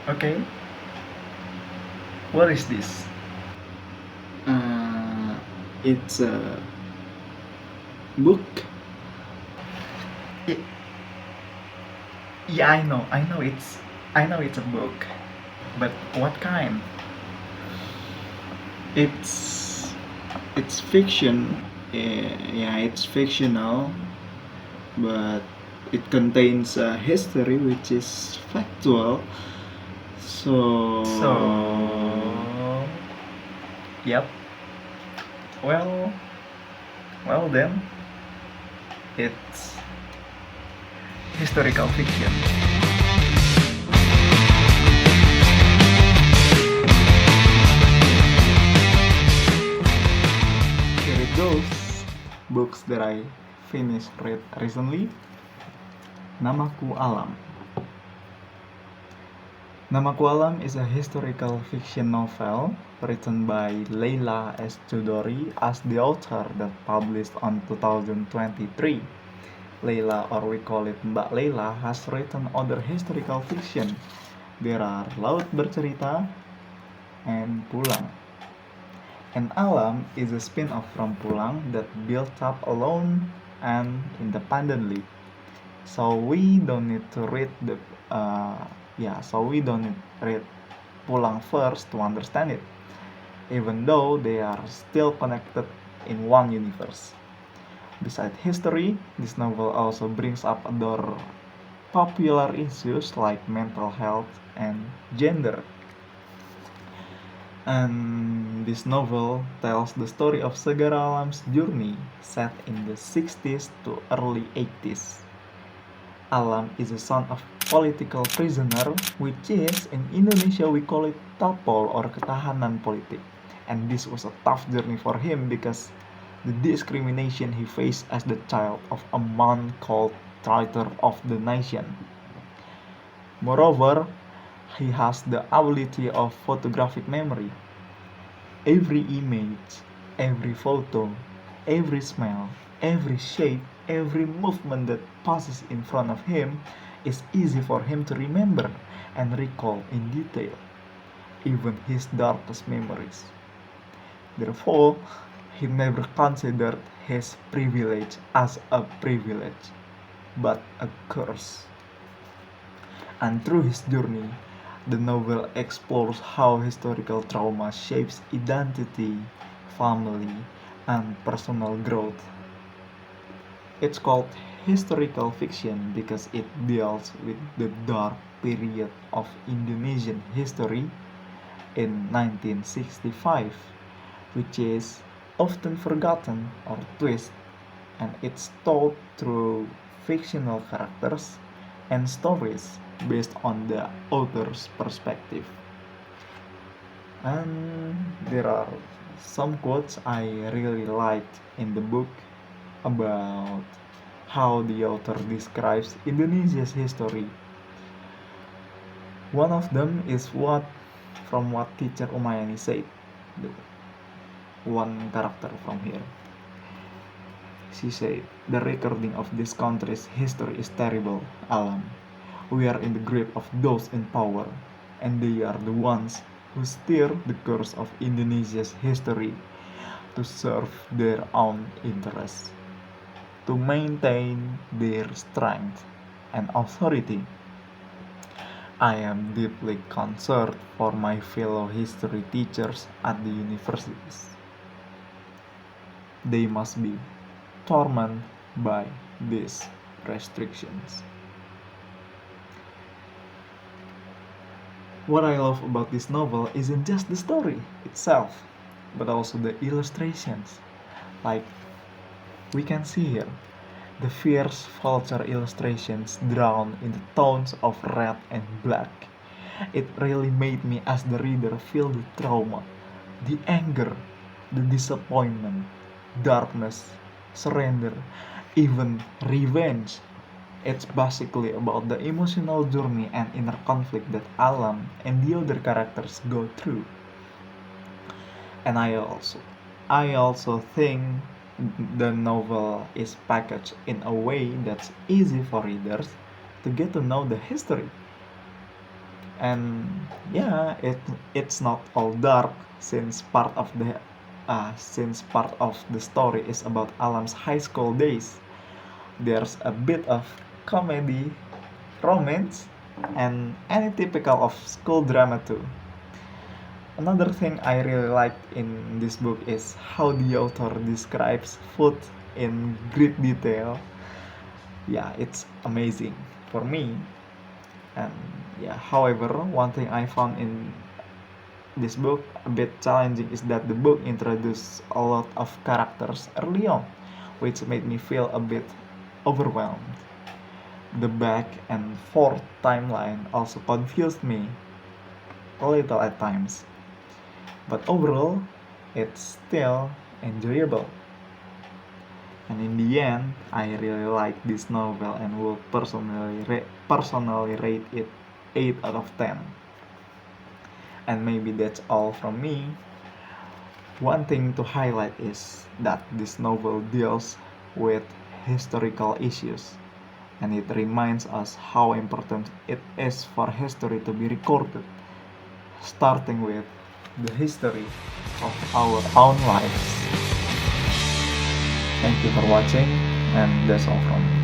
Okay, what is this? It's a book. Y- Yeah, I know it's a book, but what kind? It's it's fiction. Yeah, it's fictional, but it contains a history which is factual. So, So, yep. Well, well then, it's historical fiction. here it goes. Books that I finished read recently. Namaku Alam. Namaku Alam is a historical fiction novel written by Leila S. Chudori as the author that published on 2023. Leila, or we call it Mbak Leila, has written other historical fiction. There are Laut Bercerita and Pulang. And Alam is a spin-off from Pulang that built up alone and independently. So we don't need to read Pulang first to understand it, even though they are still connected in one universe. Besides history, this novel also brings up other popular issues like mental health and gender. And this novel tells the story of Segara Alam's journey set in the 60s to early 80s. Alam is a son of political prisoner, which is in Indonesia we call it tapol or ketahanan politik. And this was a tough journey for him because the discrimination he faced as the child of a man called traitor of the nation. Moreover, he has the ability of photographic memory. Every image, every photo, every smell, every shape, every movement that passes in front of him is easy for him to remember and recall in detail, even his darkest memories. Therefore, he never considered his privilege as a privilege, but a curse. And through his journey, the novel explores how historical trauma shapes identity, family, and personal growth. It's called historical fiction because it deals with the dark period of Indonesian history in 1965, which is often forgotten or twisted, and it's told through fictional characters and stories based on the author's perspective. And there are some quotes I really liked in the book about how the author describes Indonesia's history. One of them is what teacher Umayani said. One character from here. She said, "The recording of this country's history is terrible, Alam. We are in the grip of those in power, and they are the ones who steer the course of Indonesia's history to serve their own interests, to maintain their strength and authority. I am deeply concerned for my fellow history teachers at the universities. They must be tormented by these restrictions." What I love about this novel isn't just the story itself, but also the illustrations. Like we can see here, the fierce vulture illustrations drawn in the tones of red and black. It really made me as the reader feel the trauma, the anger, the disappointment, darkness, surrender, even revenge. It's basically about the emotional journey and inner conflict that Alam and the other characters go through. And I also think the novel is packaged in a way that's easy for readers to get to know the history. And yeah, it's not all dark, since part of the story is about Alam's high school days. There's a bit of comedy, romance, and any typical of school drama too. Another thing I really liked in this book is how the author describes food in great detail. Yeah, it's amazing for me. And yeah, however, one thing I found in this book a bit challenging is that the book introduced a lot of characters early on, which made me feel a bit overwhelmed. The back and forth timeline also confused me a little at times, but overall, it's still enjoyable. And in the end, I really like this novel and would personally rate it 8 out of 10. And maybe that's all from me. One thing to highlight is that this novel deals with historical issues, and it reminds us how important it is for history to be recorded, starting with the history of our own lives. Thank you for watching, and that's all from me.